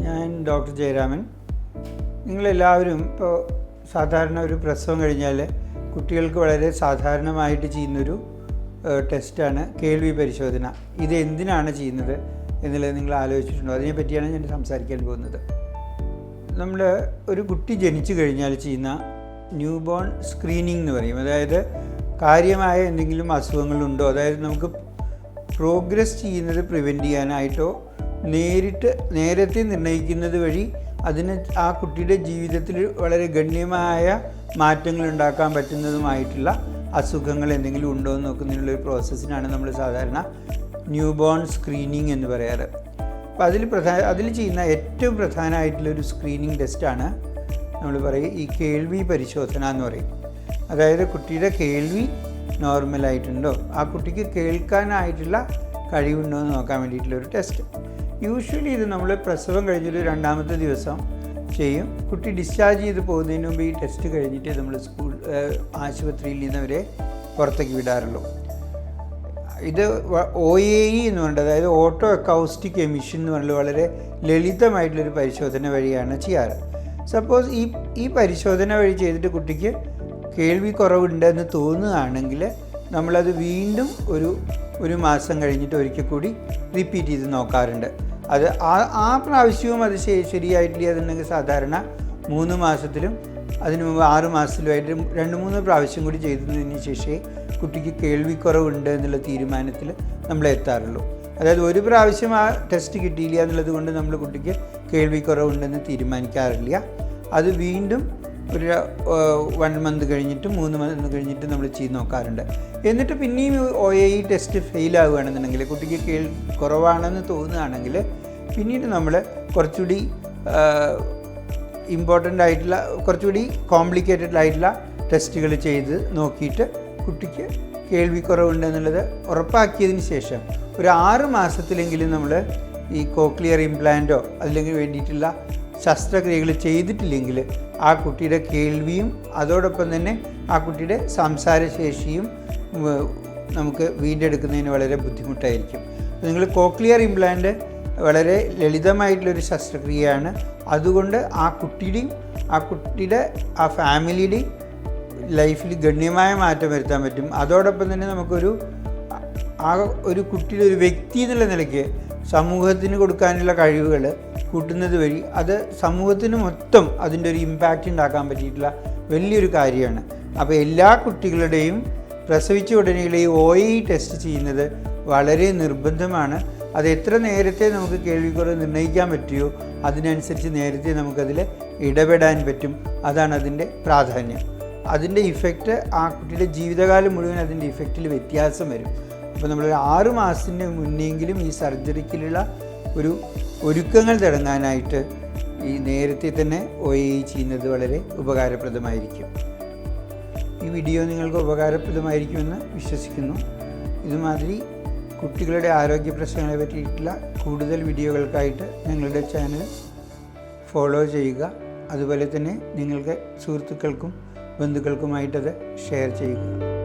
ഞാൻ ഡോക്ടർ ജയരാമൻ. നിങ്ങളെല്ലാവരും ഇപ്പോൾ സാധാരണ ഒരു പ്രസവം കഴിഞ്ഞാൽ കുട്ടികൾക്ക് വളരെ സാധാരണമായിട്ട് ചെയ്യുന്നൊരു ടെസ്റ്റാണ് കേൾവി പരിശോധന. ഇത് എന്തിനാണ് ചെയ്യുന്നത് എന്നുള്ളത് നിങ്ങൾ ആലോചിച്ചിട്ടുണ്ടോ? അതിനെപ്പറ്റിയാണ് ഞാൻ സംസാരിക്കാൻ പോകുന്നത്. നമ്മൾ ഒരു കുട്ടി ജനിച്ചു കഴിഞ്ഞാൽ ചെയ്യുന്ന ന്യൂ ബോൺ സ്ക്രീനിങ് എന്ന് പറയും. അതായത് കാര്യമായ എന്തെങ്കിലും അസുഖങ്ങളുണ്ടോ, അതായത് നമുക്ക് പ്രോഗ്രസ് ചെയ്യുന്നത് പ്രിവെൻറ്റ് ചെയ്യാനായിട്ടോ നേരത്തെ നിർണ്ണയിക്കുന്നത് വഴി അതിന് ആ കുട്ടിയുടെ ജീവിതത്തിൽ വളരെ ഗണ്യമായ മാറ്റങ്ങൾ ഉണ്ടാക്കാൻ പറ്റുന്നതുമായിട്ടുള്ള അസുഖങ്ങൾ എന്തെങ്കിലും ഉണ്ടോ എന്ന് നോക്കുന്നതിനുള്ളൊരു പ്രോസസ്സിനാണ് നമ്മൾ സാധാരണ ന്യൂ ബോൺ സ്ക്രീനിങ് എന്ന് പറയാറ്. അപ്പോൾ അതിൽ ചെയ്യുന്ന ഏറ്റവും പ്രധാനമായിട്ടുള്ളൊരു സ്ക്രീനിങ് ടെസ്റ്റാണ് നമ്മൾ പറയും ഈ കേൾവി പരിശോധന എന്ന് പറയും. അതായത് കുട്ടിയുടെ കേൾവി നോർമലായിട്ടുണ്ടോ, ആ കുട്ടിക്ക് കേൾക്കാനായിട്ടുള്ള കഴിവുണ്ടോ എന്ന് നോക്കാൻ വേണ്ടിയിട്ടുള്ളൊരു ടെസ്റ്റ്. യൂഷ്വലി ഇത് നമ്മൾ പ്രസവം കഴിഞ്ഞൊരു 2ാമത്തെ ദിവസം ചെയ്യും. കുട്ടി ഡിസ്ചാർജ് ചെയ്ത് പോകുന്നതിന് മുമ്പ് ഈ ടെസ്റ്റ് കഴിഞ്ഞിട്ട് നമ്മൾ ആശുപത്രിയിൽ നിന്നവരെ പുറത്തേക്ക് വിടാറുള്ളൂ. ഇത് OAE എന്ന് പറയുന്നത്, അതായത് ഓട്ടോ അക്കൗസ്റ്റിക് എമിഷൻ എന്ന് പറയുന്നത് വളരെ ലളിതമായിട്ടുള്ളൊരു പരിശോധന വഴിയാണ് ചെയ്യാറ്. സപ്പോസ് ഈ പരിശോധന വഴി ചെയ്തിട്ട് കുട്ടിക്ക് കേൾവി കുറവുണ്ടെന്ന് തോന്നുകയാണെങ്കിൽ നമ്മളത് വീണ്ടും ഒരു മാസം കഴിഞ്ഞിട്ട് ഒരിക്കൽ കൂടി റിപ്പീറ്റ് ചെയ്ത് നോക്കാറുണ്ട്. അത് ആ പ്രാവശ്യവും അത് ശരിയായിട്ടില്ല എന്നുണ്ടെങ്കിൽ സാധാരണ 3 മാസത്തിലും അതിന് മുമ്പ് 6 മാസത്തിലുമായിട്ട് 2-3 പ്രാവശ്യം കൂടി ചെയ്തതിന് ശേഷമേ കുട്ടിക്ക് കേൾവിക്കുറവുണ്ട് എന്നുള്ള തീരുമാനത്തിൽ നമ്മൾ എത്താറുള്ളൂ. അതായത് ഒരു പ്രാവശ്യം ആ ടെസ്റ്റ് കിട്ടിയില്ല എന്നുള്ളത് കൊണ്ട് നമ്മൾ കുട്ടിക്ക് കേൾവിക്കുറവുണ്ടെന്ന് തീരുമാനിക്കാറില്ല. അത് വീണ്ടും ഒരു 1 മന്ത് കഴിഞ്ഞിട്ട് 3 മന്ത് കഴിഞ്ഞിട്ട് നമ്മൾ ചെയ്ത് നോക്കാറുണ്ട്. എന്നിട്ട് പിന്നെയും OAE ടെസ്റ്റ് ഫെയിലാവുകയാണെന്നുണ്ടെങ്കിൽ, കുട്ടിക്ക് കുറവാണെന്ന് തോന്നുകയാണെങ്കിൽ പിന്നീട് നമ്മൾ കുറച്ചുകൂടി ഇമ്പോർട്ടൻ്റ് ആയിട്ടുള്ള കുറച്ചുകൂടി കോംപ്ലിക്കേറ്റഡ് ആയിട്ടുള്ള ടെസ്റ്റുകൾ ചെയ്ത് നോക്കിയിട്ട് കുട്ടിക്ക് കേൾവിക്കുറവുണ്ടെന്നുള്ളത് ഉറപ്പാക്കിയതിന് ശേഷം ഒരു 6 മാസത്തിലെങ്കിലും നമ്മൾ ഈ കോക്ലിയർ ഇംപ്ലാന്റോ അല്ലെങ്കിൽ വേണ്ടിയിട്ടുള്ള ശസ്ത്രക്രിയകൾ ചെയ്തിട്ടില്ലെങ്കിൽ ആ കുട്ടിയുടെ കേൾവിയും അതോടൊപ്പം തന്നെ ആ കുട്ടിയുടെ സംസാരശേഷിയും നമുക്ക് വീണ്ടെടുക്കുന്നതിന് വളരെ ബുദ്ധിമുട്ടായിരിക്കും. നിങ്ങൾ കോക്ലിയർ ഇംപ്ലാന്റ് വളരെ ലളിതമായിട്ടുള്ളൊരു ശസ്ത്രക്രിയയാണ്. അതുകൊണ്ട് ആ കുട്ടിയുടെ ആ ഫാമിലിയുടെയും ലൈഫിൽ ഗണ്യമായ മാറ്റം വരുത്താൻ പറ്റും. അതോടൊപ്പം തന്നെ നമുക്കൊരു ഒരു കുട്ടിയുടെ ഒരു വ്യക്തി എന്നുള്ള നിലയ്ക്ക് സമൂഹത്തിന് കൊടുക്കാനുള്ള കഴിവുകൾ കൂട്ടുന്നത് വഴി അത് സമൂഹത്തിന് മൊത്തം അതിൻ്റെ ഒരു ഇമ്പാക്റ്റ് ഉണ്ടാക്കാൻ പറ്റിയിട്ടുള്ള വലിയൊരു കാര്യമാണ്. അപ്പോൾ എല്ലാ കുട്ടികളുടെയും പ്രസവിച്ച ഉടനെയുള്ള ഈ OAE ടെസ്റ്റ് ചെയ്യുന്നത് വളരെ നിർബന്ധമാണ്. അത് എത്ര നേരത്തെ നമുക്ക് കേൾവിക്കുറവ് നിർണ്ണയിക്കാൻ പറ്റുമോ അതിനനുസരിച്ച് നേരത്തെ നമുക്കതിൽ ഇടപെടാൻ പറ്റും. അതാണ് അതിൻ്റെ പ്രാധാന്യം. അതിൻ്റെ ഇഫക്റ്റ് ആ കുട്ടിയുടെ ജീവിതകാലം മുഴുവൻ അതിൻ്റെ ഇഫക്റ്റിൽ വ്യത്യാസം വരും. അപ്പോൾ നമ്മൾ 6 മാസത്തിൻ്റെ മുന്നെങ്കിലും ഈ സർജറിക്കുള്ള ഒരുക്കങ്ങൾ തുടങ്ങാനായിട്ട് ഈ നേരത്തെ തന്നെ OAE ചെയ്യുന്നത് വളരെ ഉപകാരപ്രദമായിരിക്കും. ഈ വീഡിയോ നിങ്ങൾക്ക് ഉപകാരപ്രദമായിരിക്കുമെന്ന് വിശ്വസിക്കുന്നു. ഇതുമാതിരി കുട്ടികളുടെ ആരോഗ്യ പ്രശ്നങ്ങളെ പറ്റിയിട്ടുള്ള കൂടുതൽ വീഡിയോകൾക്കായിട്ട് ഞങ്ങളുടെ ചാനൽ ഫോളോ ചെയ്യുക. അതുപോലെ തന്നെ നിങ്ങൾക്ക് സുഹൃത്തുക്കൾക്കും ബന്ധുക്കൾക്കുമായിട്ടത് ഷെയർ ചെയ്യുക.